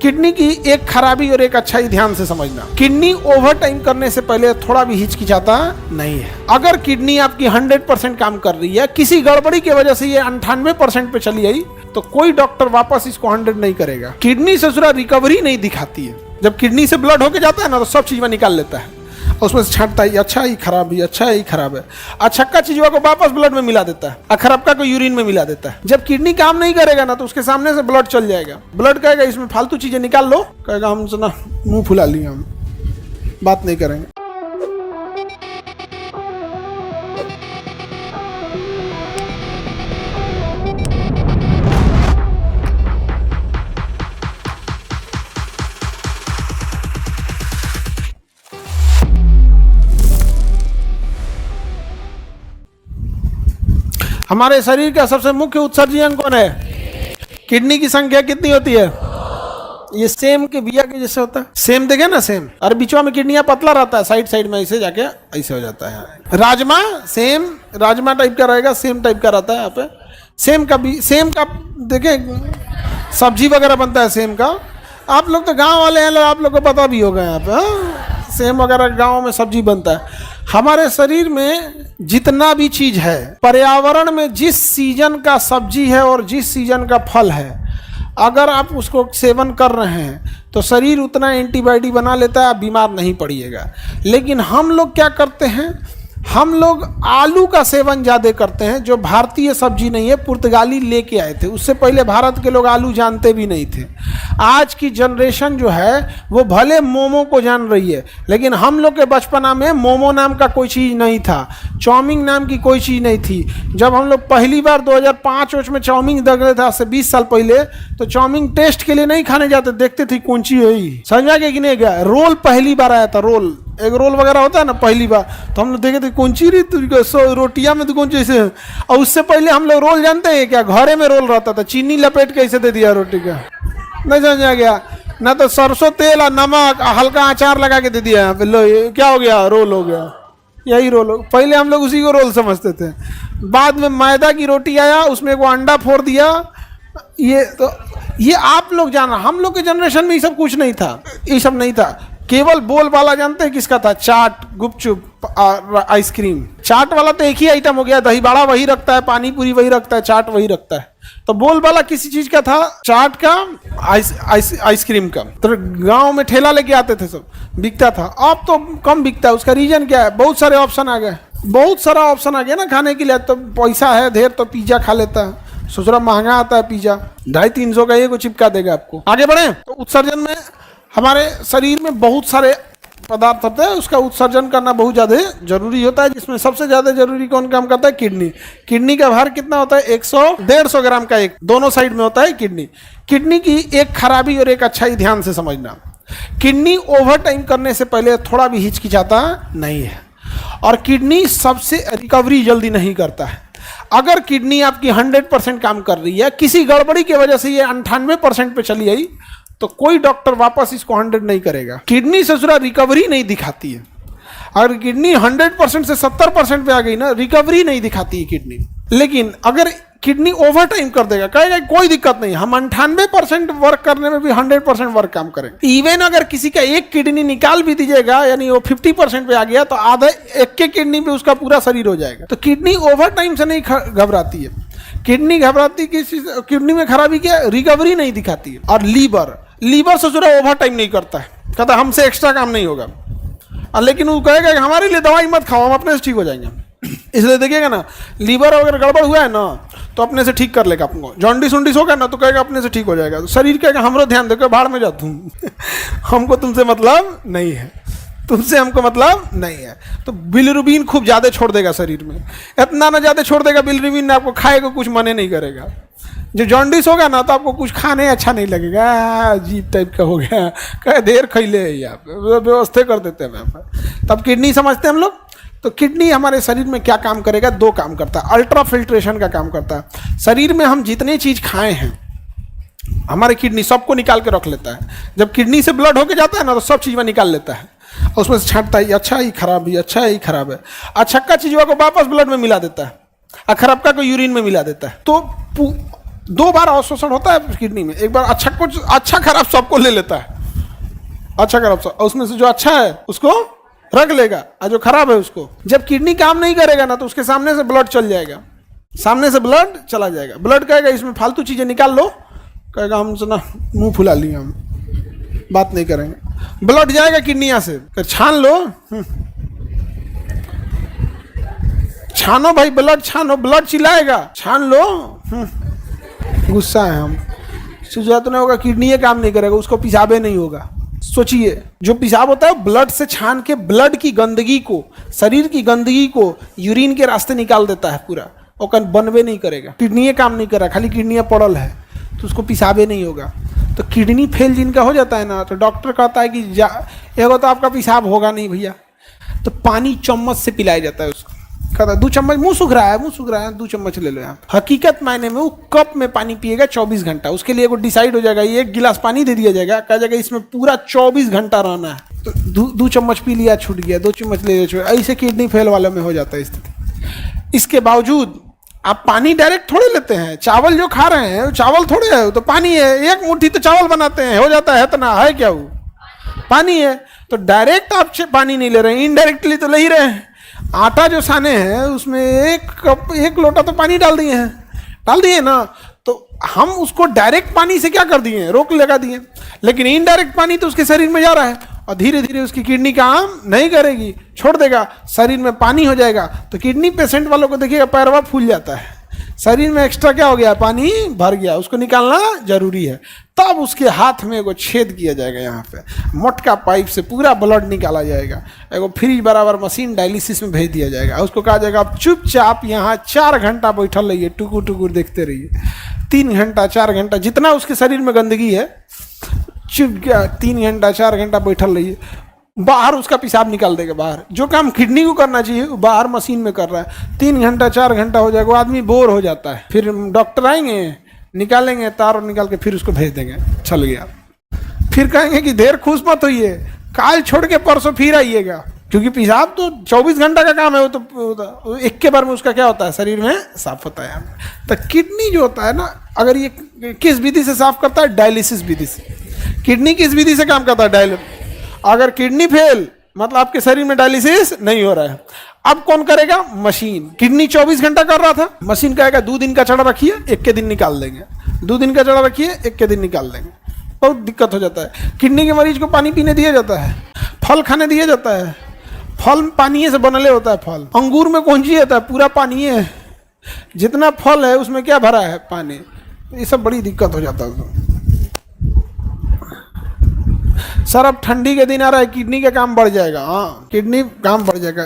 Kidney की एक खराबी और एक अच्छाई ध्यान से समझना। किडनी ओवर टाइम करने से पहले थोड़ा भी हिचकिचाता नहीं है। अगर किडनी आपकी 100% काम कर रही है, किसी गड़बड़ी की वजह से ये 98% पे चली आई, तो कोई डॉक्टर वापस इसको 100 नहीं करेगा। किडनी से सूरा रिकवरी नहीं दिखाती है। जब किडनी से ब्लड होके जाता है ना, तो सब चीज में निकाल लेता है, उसमें से छांटता है, अच्छा ही खराब है, अच्छा ही खराब है, अच्छा का चीजों को वापस ब्लड में मिला देता है, और खराब का यूरिन में मिला देता है। जब किडनी काम नहीं करेगा ना, तो उसके सामने से ब्लड चल जाएगा। ब्लड कहेगा इसमें फालतू चीजें निकाल लो, कहेगा हमसे ना मुंह फुला लिए, हम बात नहीं करेंगे। हमारे शरीर का सबसे मुख्य उत्सर्जी अंग कौन है? किडनी की संख्या कितनी होती है? ये सेम के बिया के जैसे होता है। सेम देखे ना, सेम, और बीचवा में किडनियां पतला रहता है, साइड साइड में ऐसे जाके ऐसे हो जाता है। राजमा सेम, राजमा टाइप का रहेगा, सेम टाइप का रहता है। यहाँ पे सेम का देखे सब्जी वगैरह बनता है सेम का। आप लोग तो गाँव वाले हैं, आप लोग को पता भी होगा। यहाँ पे सेम वगैरह गाँव में सब्जी बनता है। हमारे शरीर में जितना भी चीज है, पर्यावरण में जिस सीजन का सब्जी है और जिस सीजन का फल है, अगर आप उसको सेवन कर रहे हैं तो शरीर उतना एंटीबॉडी बना लेता है, आप बीमार नहीं पड़िएगा। लेकिन हम लोग क्या करते हैं, हम लोग आलू का सेवन ज़्यादा करते हैं, जो भारतीय सब्जी नहीं है, पुर्तगाली लेके आए थे। उससे पहले भारत के लोग आलू जानते भी नहीं थे। आज की जनरेशन जो है वो भले मोमो को जान रही है, लेकिन हम लोग के बचपना में मोमो नाम का कोई चीज़ नहीं था, चाउमीन नाम की कोई चीज़ नहीं थी। जब हम लोग पहली बार 2005 में चाउमीन देख रहे थे, आज से 20 साल पहले, तो चाउमीन टेस्ट के लिए नहीं खाने जाते, देखते थे कौन सी है, समझा के कि नहीं गया। रोल पहली बार आया था, रोल, एक रोल वगैरह होता है ना, पहली बार तो हम लोग देखे थे कौन सी रोटियां में तो कौन सी। और उससे पहले हम लोग रोल जानते हैं क्या? घरे में रोल रहता था, चीनी लपेट के ऐसे दे दिया रोटी का, नहीं समझा गया ना, तो सरसों तेल और नमक हल्का अचार लगा के दे दिया। यहाँ पे लो, ये क्या हो गया? रोल हो गया। यही रोल हो, पहले हम लोग उसी को रोल समझते थे। बाद में मैदा की रोटी आया, उसमें वो अंडा फोड़ दिया। ये आप लोग जाना, हम लोग के जनरेशन में ये सब कुछ नहीं था, ये सब नहीं था। केवल बोल वाला जानते हैं किसका था? चाट, गुपचुप और आइसक्रीम। चाट वाला तो एक ही आइटम हो गया, दही बड़ा वही रखता है, पानी पूरी वही रखता है, चाट वही रखता है। तो बोल वाला किसी चीज का था? चाट का, आइसक्रीम का। तो गांव में ठेला लेके आते थे, सब बिकता था। अब तो कम बिकता है। उसका रीजन क्या है? बहुत सारे ऑप्शन आ गए, बहुत सारा ऑप्शन आ गया ना खाने के लिए। तो पैसा है ढेर तो पिज्जा खा लेता है, सोच रहा महंगा आता है पिज्जा, 250-300 का, ये को चिपका देगा आपको। आगे बढ़े तो उत्सर्जन में हमारे शरीर में बहुत सारे पदार्थ होते हैं, उसका उत्सर्जन करना बहुत ज़्यादा जरूरी होता है, जिसमें सबसे ज़्यादा जरूरी कौन काम करता है? किडनी। किडनी का भार कितना होता है? 100-150 ग्राम का, एक दोनों साइड में होता है किडनी। किडनी की एक खराबी और एक अच्छाई ध्यान से समझना। किडनी ओवर टाइम करने से पहले थोड़ा भी हिचकिचाता नहीं है, और किडनी सबसे रिकवरी जल्दी नहीं करता है। अगर किडनी आपकी 100% काम कर रही है, किसी गड़बड़ी की वजह से ये 98% पे चली आई, तो कोई डॉक्टर वापस इसको 100 नहीं करेगा। किडनी से सूरा रिकवरी नहीं दिखाती है। अगर किडनी 100% से 70% पे आ गई ना, रिकवरी नहीं दिखाती है किडनी। लेकिन अगर किडनी ओवर टाइम कर देगा, कहेगा कोई दिक्कत नहीं, हम 98% वर्क करने में भी 100% वर्क काम करेंगे। इवन अगर किसी का एक किडनी निकाल भी दीजिएगा, यानी वो 50% पे आ गया, तो आधा एक के किडनी पे उसका पूरा शरीर हो जाएगा। तो किडनी ओवर टाइम से नहीं घबराती है। किडनी घबराती किडनी में खराबी क्या? रिकवरी नहीं दिखाती है। और लीवर से जुड़ा ओवर टाइम नहीं करता है, कहता हमसे एक्स्ट्रा काम नहीं होगा। लेकिन वो कहेगा कि हमारे लिए दवाई मत खाओ, हम अपने से ठीक हो जाएंगे। इसलिए देखिएगा ना, लीवर अगर गड़बड़ हुआ है ना, तो अपने से ठीक कर लेगा। आपको जॉन्डिस उन्डिस होगा ना, तो कहेगा अपने से ठीक हो जाएगा। तो शरीर कहेगा हमरो ध्यान देकर भाड़ में जा तुम हमको तुमसे मतलब नहीं है, तुमसे हमको मतलब नहीं है। तो बिलिरुबिन खूब ज़्यादा छोड़ देगा शरीर में, इतना ना ज़्यादा छोड़ देगा बिलिरुबिन, आपको खाए को कुछ मने नहीं करेगा। जो जॉन्डिस होगा ना, तो आपको कुछ खाने अच्छा नहीं लगेगा, अजीब टाइप का हो गया, कहे देर खैले है, यहाँ पे व्यवस्था कर देते हैं यहाँ पर। तब किडनी समझते हैं हम लोग। तो किडनी हमारे शरीर में क्या काम करेगा? 2 काम करता है। अल्ट्रा फिल्ट्रेशन का काम करता है। शरीर में हम जितने चीज़ खाए हैं, हमारे किडनी सबको निकाल के रख लेता है। जब किडनी से ब्लड होके जाता है ना, तो सब चीज़ में निकाल लेता है, उसमें से छांटता है, अच्छा ही खराब है, अच्छा ही खराब है, अच्छा का चीज़ों को वापस ब्लड में मिला देता है, और खराब का यूरिन में मिला देता है। तो 2 बार अवशोषण होता है किडनी में, एक बार अच्छा कुछ अच्छा खराब सबको ले लेता है, अच्छा खराब सब, उसमें से जो अच्छा है उसको रख लेगा और जो खराब है उसको। जब किडनी काम नहीं करेगा ना तो उसके सामने से ब्लड चल जाएगा, सामने से ब्लड चला जाएगा। ब्लड कहेगा इसमें फालतू चीजें निकाल लो, कहेगा हमसे ना मुंह फुला लिए, हम बात नहीं करेंगे। ब्लड जाएगा किडनिया से, छान लो, छानो भाई ब्लड छानो, ब्लड चिल्लाएगा छान लो, गुस्सा है हम, जरूरत नहीं होगा, किडनी काम नहीं करेगा, उसको पेशाबे नहीं होगा। सोचिए जो पेशाब होता है ब्लड से छान के ब्लड की गंदगी को, शरीर की गंदगी को यूरिन के रास्ते निकाल देता है पूरा, और बनवे नहीं करेगा। किडनी काम नहीं कर रहा, खाली किडनी पड़ल है तो उसको पेशाबे नहीं होगा। तो किडनी फेल जिनका हो जाता है ना, तो डॉक्टर कहता है कि एगो तो आपका पेशाब होगा नहीं भैया, तो पानी चम्मच से पिलाया जाता है उसको, कहता है 2 चम्मच, मुंह सूख रहा है 2 चम्मच ले लो यहाँ। हकीकत मायने में वो कप में पानी पिएगा 24 घंटा, उसके लिए वो डिसाइड हो जाएगा, 1 गिलास पानी दे दिया जाएगा, कहा जाएगा इसमें पूरा 24 घंटा रहना है, तो 2 चम्मच पी लिया छूट गया, 2 चम्मच ले लिया, ऐसे किडनी फेल वाले में हो जाता है स्थिति। इसके बावजूद आप पानी डायरेक्ट थोड़े लेते हैं, चावल जो खा रहे हैं चावल थोड़े है, तो पानी है, 1 मुट्ठी तो चावल बनाते हैं, हो जाता है इतना, है क्या वो पानी है। तो डायरेक्ट आप पानी नहीं ले रहे हैं, इनडायरेक्टली तो ले ही रहे हैं। आटा जो साने हैं उसमें 1 लोटा तो पानी डाल दिए ना, तो हम उसको डायरेक्ट पानी से क्या कर दिए, रोक लगा दिए, लेकिन इनडायरेक्ट पानी तो उसके शरीर में जा रहा है और धीरे धीरे उसकी किडनी काम नहीं करेगी, छोड़ देगा, शरीर में पानी हो जाएगा। तो किडनी पेशेंट वालों को देखिएगा पैरवा फूल जाता है, शरीर में एक्स्ट्रा क्या हो गया, पानी भर गया, उसको निकालना जरूरी है। तब उसके हाथ में एगो छेद किया जाएगा, यहाँ पे मोटका पाइप से पूरा ब्लड निकाला जाएगा, एगो फ्रिज बराबर मशीन डायलिसिस में भेज दिया जाएगा। उसको कहा जाएगा आप चुपचाप यहाँ 4 घंटा बैठल रहिए, टुकुर टुकुर देखते रहिए, 3 घंटा 4 घंटा जितना उसके शरीर में गंदगी है, चुप गया 3 घंटा 4 घंटा बैठल रहिए, बाहर उसका पेशाब निकाल देगा बाहर। जो काम किडनी को करना चाहिए वो बाहर मशीन में कर रहा है। 3 घंटा 4 घंटा हो जाएगा, वो आदमी बोर हो जाता है, फिर डॉक्टर आएंगे, निकालेंगे तार और निकाल के फिर उसको भेज देंगे, चल गया। फिर कहेंगे कि देर खुश मत होइए, काल छोड़ के परसों फिर आइएगा, क्योंकि पेशाब तो 24 घंटा का काम है, वो तो एक के बार में उसका क्या होता है, शरीर में साफ होता है। तो किडनी जो होता है ना, अगर ये किस विधि से साफ करता है, डायलिसिस विधि से। किडनी किस विधि से काम करता है, डायलिसिस। अगर किडनी फेल मतलब आपके शरीर में डायलिसिस नहीं हो रहा है, अब कौन करेगा, मशीन। किडनी 24 घंटा कर रहा था, मशीन कहेगा 2 दिन का चढ़ा रखिए, 1 के दिन निकाल देंगे, 2 दिन का चढ़ा रखिए, 1 के दिन निकाल देंगे। बहुत दिक्कत हो जाता है। किडनी के मरीज को पानी पीने दिया जाता है, फल खाने दिया जाता है, फल पानी से बनले होता है। फल अंगूर में कौन चीज होता है, पूरा पानी है, जितना फल है उसमें क्या भरा है, पानी। ये सब बड़ी दिक्कत हो जाता है। सर अब ठंडी के दिन आ रहा है, किडनी का काम बढ़ जाएगा। हाँ, किडनी काम बढ़ जाएगा।